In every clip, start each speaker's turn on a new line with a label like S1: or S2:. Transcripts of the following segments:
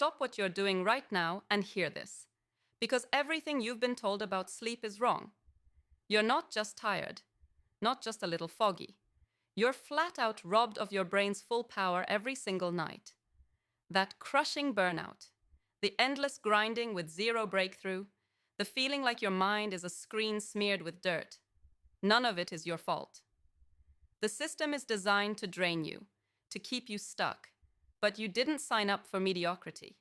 S1: stop what you're doing right now and hear this. Because everything you've been told about sleep is wrong. You're not just tired, not just a little foggy. You're flat out robbed of your brain's full power every single night. That crushing burnout, the endless grinding with zero breakthrough, the feeling like your mind is a screen smeared with dirt. None of it is your fault. The system is designed to drain you, to keep you stuck, but you didn't sign up for mediocrity.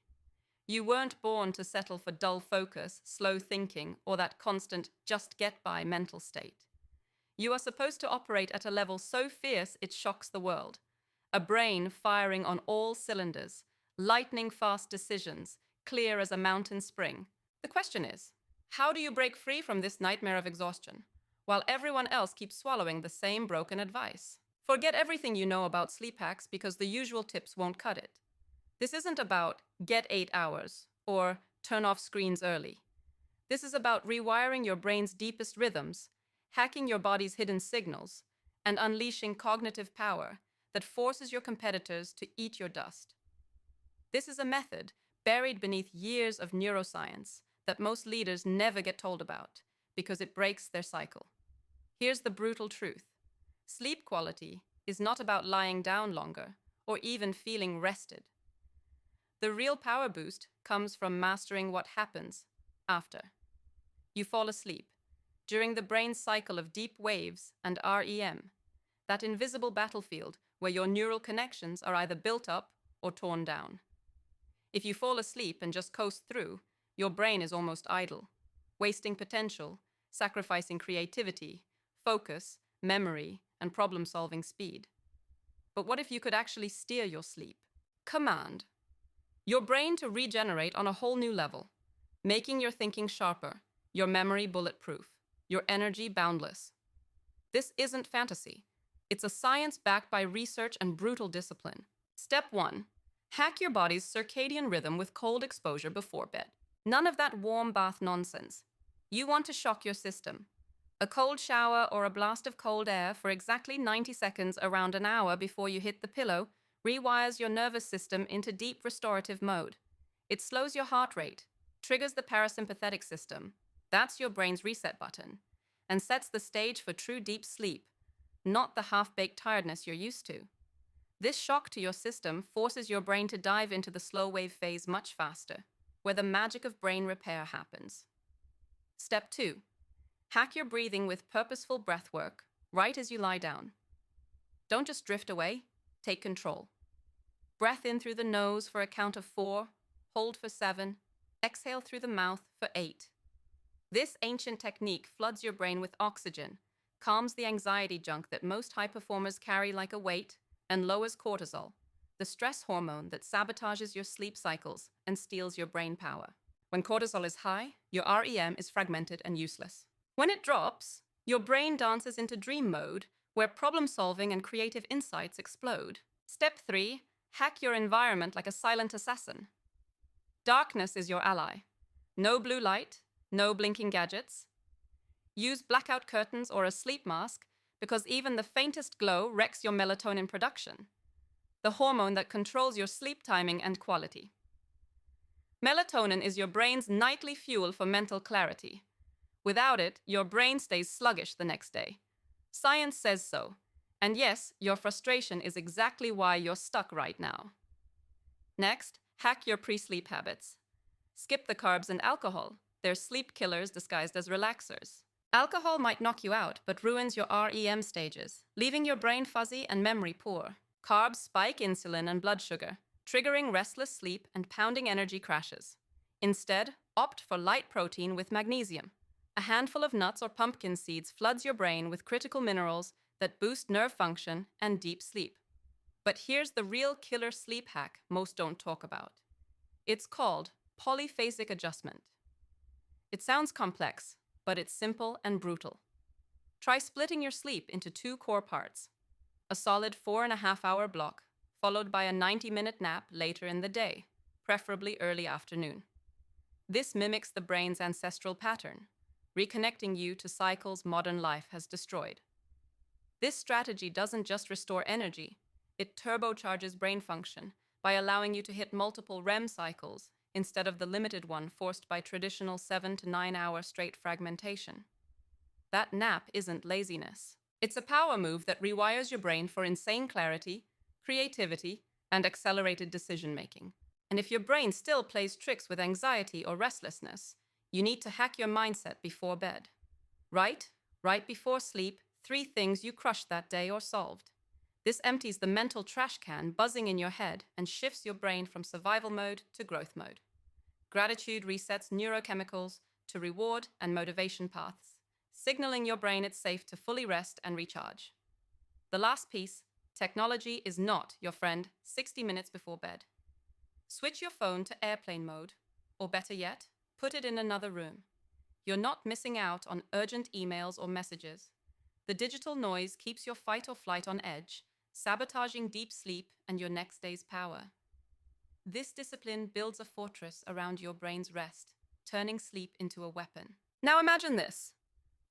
S1: You weren't born to settle for dull focus, slow thinking, or that constant just-get-by mental state. You are supposed to operate at a level so fierce it shocks the world. A brain firing on all cylinders, lightning-fast decisions, clear as a mountain spring. The question is, how do you break free from this nightmare of exhaustion, while everyone else keeps swallowing the same broken advice? Forget everything you know about sleep hacks because the usual tips won't cut it. This isn't about get 8 hours or turn off screens early. This is about rewiring your brain's deepest rhythms, hacking your body's hidden signals, and unleashing cognitive power that forces your competitors to eat your dust. This is a method buried beneath years of neuroscience that most leaders never get told about because it breaks their cycle. Here's the brutal truth. Sleep quality is not about lying down longer or even feeling rested. The real power boost comes from mastering what happens after. You fall asleep, during the brain's cycle of deep waves and REM, that invisible battlefield where your neural connections are either built up or torn down. If you fall asleep and just coast through, your brain is almost idle, wasting potential, sacrificing creativity, focus, memory, and problem-solving speed. But what if you could actually steer your sleep? Command your brain to regenerate on a whole new level, making your thinking sharper, your memory bulletproof, your energy boundless. This isn't fantasy. It's a science backed by research and brutal discipline. Step 1. Hack your body's circadian rhythm with cold exposure before bed. None of that warm bath nonsense. You want to shock your system. A cold shower or a blast of cold air for exactly 90 seconds around an hour before you hit the pillow rewires your nervous system into deep restorative mode. It slows your heart rate, triggers the parasympathetic system, that's your brain's reset button, and sets the stage for true deep sleep, not the half-baked tiredness you're used to. This shock to your system forces your brain to dive into the slow wave phase much faster, where the magic of brain repair happens. Step 2. Hack your breathing with purposeful breath work right as you lie down. Don't just drift away, take control. Breath in through the nose for a count of 4, hold for 7, exhale through the mouth for 8. This ancient technique floods your brain with oxygen, calms the anxiety junk that most high performers carry like a weight, and lowers cortisol, the stress hormone that sabotages your sleep cycles and steals your brain power. When cortisol is high, your REM is fragmented and useless. When it drops, your brain dances into dream mode, where problem-solving and creative insights explode. Step 3. Hack your environment like a silent assassin. Darkness is your ally. No blue light, no blinking gadgets. Use blackout curtains or a sleep mask because even the faintest glow wrecks your melatonin production, the hormone that controls your sleep timing and quality. Melatonin is your brain's nightly fuel for mental clarity. Without it, your brain stays sluggish the next day. Science says so. And yes, your frustration is exactly why you're stuck right now. Next, hack your pre-sleep habits. Skip the carbs and alcohol. They're sleep killers disguised as relaxers. Alcohol might knock you out, but ruins your REM stages, leaving your brain fuzzy and memory poor. Carbs spike insulin and blood sugar, triggering restless sleep and pounding energy crashes. Instead, opt for light protein with magnesium. A handful of nuts or pumpkin seeds floods your brain with critical minerals that boost nerve function and deep sleep. But here's the real killer sleep hack most don't talk about. It's called polyphasic adjustment. It sounds complex, but it's simple and brutal. Try splitting your sleep into 2 core parts. A solid 4.5-hour block, followed by a 90-minute nap later in the day, preferably early afternoon. This mimics the brain's ancestral pattern, reconnecting you to cycles modern life has destroyed. This strategy doesn't just restore energy, it turbocharges brain function by allowing you to hit multiple REM cycles instead of the limited one forced by traditional 7 to 9 hour straight fragmentation. That nap isn't laziness. It's a power move that rewires your brain for insane clarity, creativity, and accelerated decision-making. And if your brain still plays tricks with anxiety or restlessness, you need to hack your mindset before bed. Right before sleep, 3 things you crushed that day or solved. This empties the mental trash can buzzing in your head and shifts your brain from survival mode to growth mode. Gratitude resets neurochemicals to reward and motivation paths, signaling your brain it's safe to fully rest and recharge. The last piece, technology is not your friend 60 minutes before bed. Switch your phone to airplane mode, or better yet, put it in another room. You're not missing out on urgent emails or messages. The digital noise keeps your fight or flight on edge, sabotaging deep sleep and your next day's power. This discipline builds a fortress around your brain's rest, turning sleep into a weapon. Now imagine this.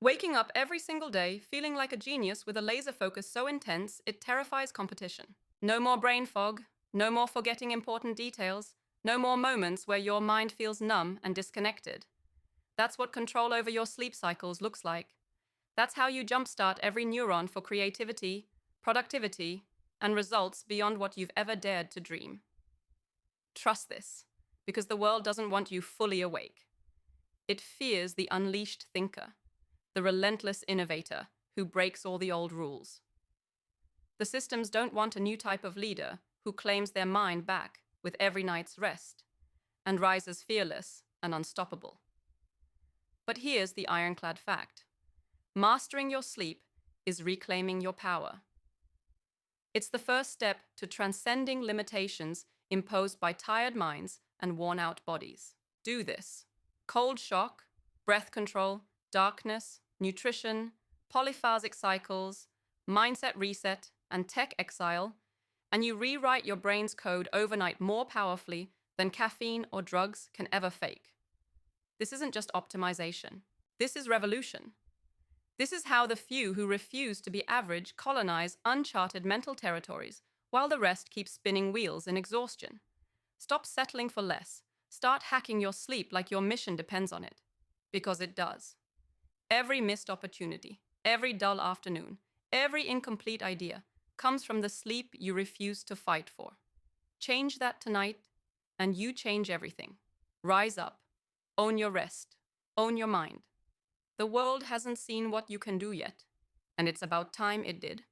S1: Waking up every single day feeling like a genius with a laser focus so intense it terrifies competition. No more brain fog, no more forgetting important details, no more moments where your mind feels numb and disconnected. That's what control over your sleep cycles looks like. That's how you jumpstart every neuron for creativity, productivity, and results beyond what you've ever dared to dream. Trust this, because the world doesn't want you fully awake. It fears the unleashed thinker, the relentless innovator who breaks all the old rules. The systems don't want a new type of leader who claims their mind back with every night's rest and rises fearless and unstoppable. But here's the ironclad fact. Mastering your sleep is reclaiming your power. It's the first step to transcending limitations imposed by tired minds and worn-out bodies. Do this. Cold shock, breath control, darkness, nutrition, polyphasic cycles, mindset reset, and tech exile, and you rewrite your brain's code overnight more powerfully than caffeine or drugs can ever fake. This isn't just optimization. This is revolution. This is how the few who refuse to be average colonize uncharted mental territories while the rest keep spinning wheels in exhaustion. Stop settling for less. Start hacking your sleep like your mission depends on it. Because it does. Every missed opportunity, every dull afternoon, every incomplete idea comes from the sleep you refuse to fight for. Change that tonight, and you change everything. Rise up. Own your rest. Own your mind. The world hasn't seen what you can do yet, and it's about time it did.